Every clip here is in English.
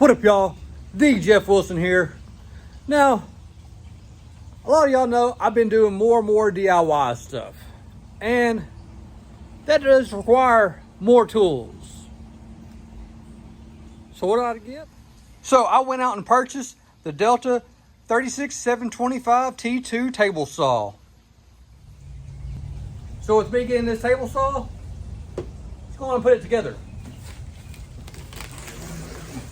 What up, y'all? The Jeff Wilson here. Now, a lot of y'all know I've been doing more and more DIY stuff, and that does require more tools. So what did I get? So I went out and purchased the Delta 36725 T2 table saw. So with me getting this table saw, let's go on and put it together.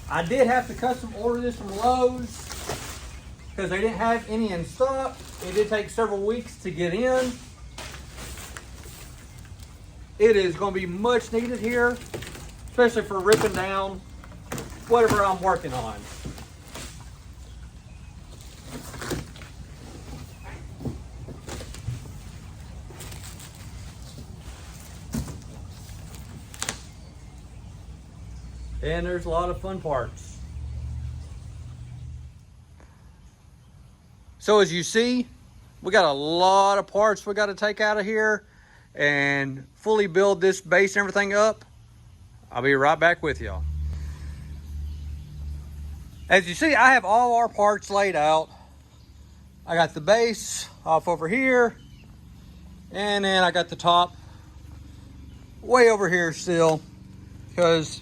I did have to custom order this from Lowe's because they didn't have any in stock. It did take several weeks to get in. It is going to be much needed here, especially for ripping down whatever I'm working on. And there's a lot of fun parts. So as you see, we got a lot of parts we got to take out of here and fully build this base and everything up. I'll be right back with y'all. As you see, I have all our parts laid out. I got the base off over here, and then I got the top way over here still, because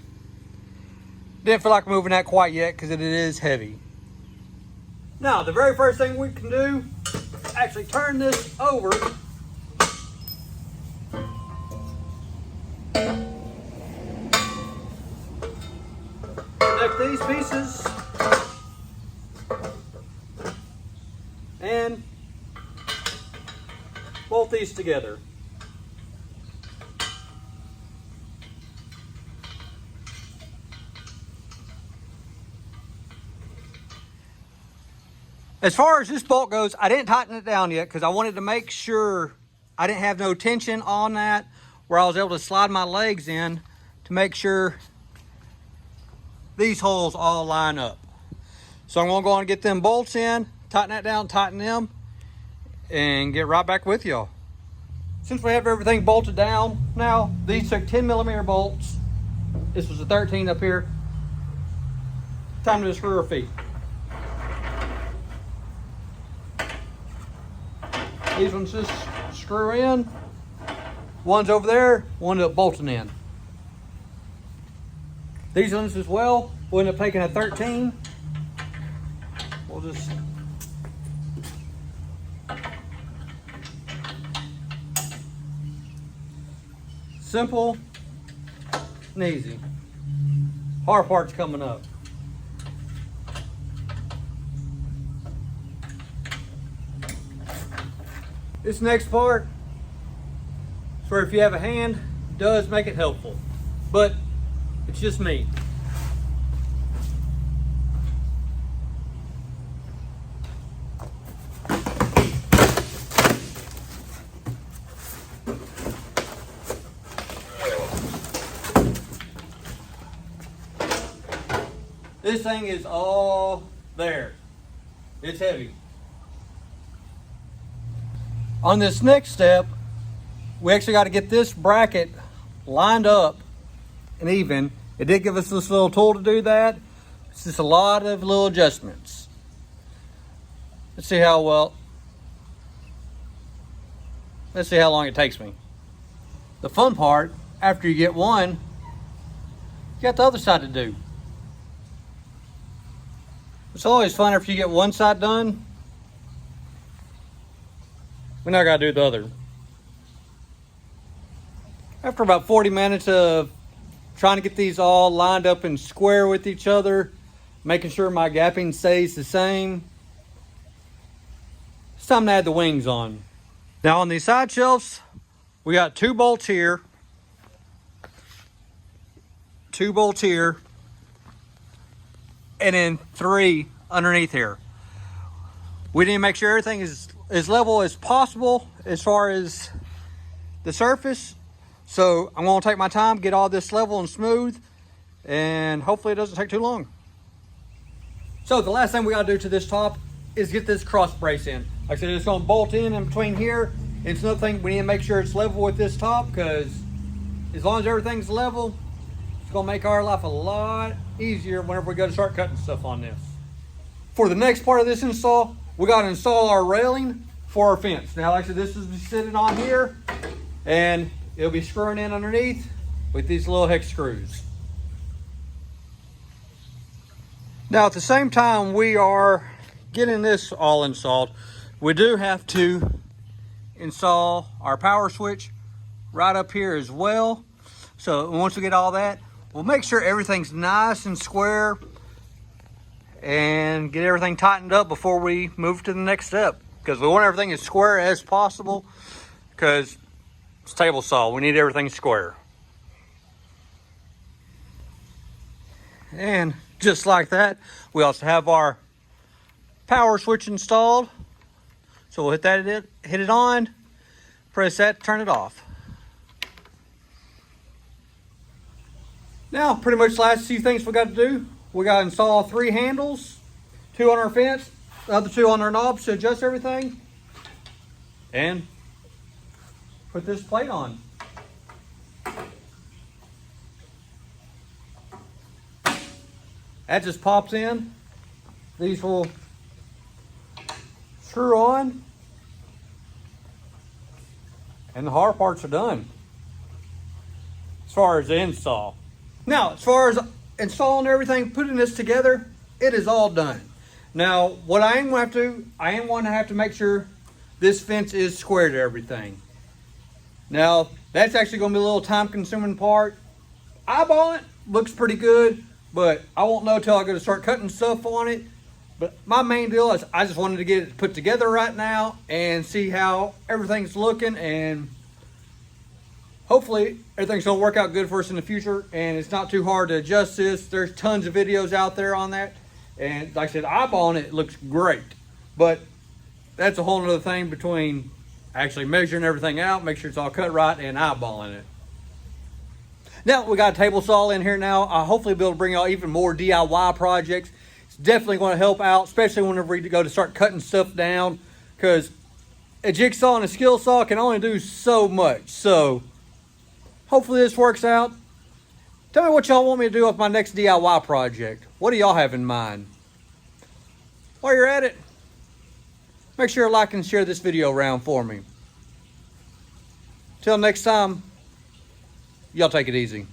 didn't feel like moving that quite yet because it is heavy. Now, the very first thing we can do, actually turn this over. Connect these pieces. And bolt these together. As far as this bolt goes, I didn't tighten it down yet because I wanted to make sure I didn't have no tension on that, where I was able to slide my legs in to make sure these holes all line up. So I'm gonna go on and get them bolts in, tighten that down, tighten them, and get right back with y'all. Since we have everything bolted down now, these took 10mm bolts. This was a 13 up here. Time to screw our feet. These ones just screw in. One's over there, one up bolting in. These ones as well, we'll end up taking a 13. We'll just simple and easy. Hard part's coming up. This next part, so if you have a hand, does make it helpful, but it's just me. This thing is all there. It's heavy. On this next step, we actually got to get this bracket lined up and even. It did give us this little tool to do that. It's just a lot of little adjustments. Let's see how long it takes me. The fun part, after you get one, you got the other side to do. It's always fun after you get one side done. We now got to do the other. After about 40 minutes of trying to get these all lined up and square with each other, making sure my gapping stays the same, it's time to add the wings on. Now on these side shelves, we got 2 bolts here, 2 bolts here, and then 3 underneath here. We need to make sure everything is as level as possible as far as the surface. So I'm going to take my time, get all this level and smooth, and hopefully it doesn't take too long. So the last thing we got to do to this top is get this cross brace in. Like I said, it's going to bolt in between here. It's another thing, we need to make sure it's level with this top, because as long as everything's level, gonna make our life a lot easier whenever we go to start cutting stuff on this. For the next part of this install, we gotta install our railing for our fence. Now, like I said, this is sitting on here, and it'll be screwing in underneath with these little hex screws. Now, at the same time we are getting this all installed, we do have to install our power switch right up here as well. So once we get all that, we'll make sure everything's nice and square and get everything tightened up before we move to the next step, because we want everything as square as possible, because it's table saw, we need everything square. And just like that, we also have our power switch installed. So we'll hit it on, press that, turn it off. Now, pretty much the last few things we got to do, we got to install 3 handles, 2 on our fence, the other 2 on our knobs to adjust everything, and put this plate on. That just pops in. These will screw on, and the hard parts are done as far as the install. Now, as far as installing everything, putting this together, it is all done. Now, what I am going to have to, I am going to have to make sure this fence is square to everything. Now, that's actually going to be a little time-consuming part. Eyeball it, looks pretty good, but I won't know till I go to start cutting stuff on it. But my main deal is I just wanted to get it put together right now and see how everything's looking, and hopefully everything's gonna work out good for us in the future, and it's not too hard to adjust this. There's tons of videos out there on that, and like I said, eyeballing it looks great, but that's a whole nother thing between actually measuring everything out, make sure it's all cut right, and eyeballing it. Now we got a table saw in here now. I'll hopefully be able to bring out even more DIY projects. It's definitely going to help out, especially whenever we go to start cutting stuff down, because a jigsaw and a skill saw can only do so much. So hopefully this works out. Tell me what y'all want me to do with my next DIY project. What do y'all have in mind? While you're at it, make sure to like and share this video around for me. Till next time, y'all take it easy.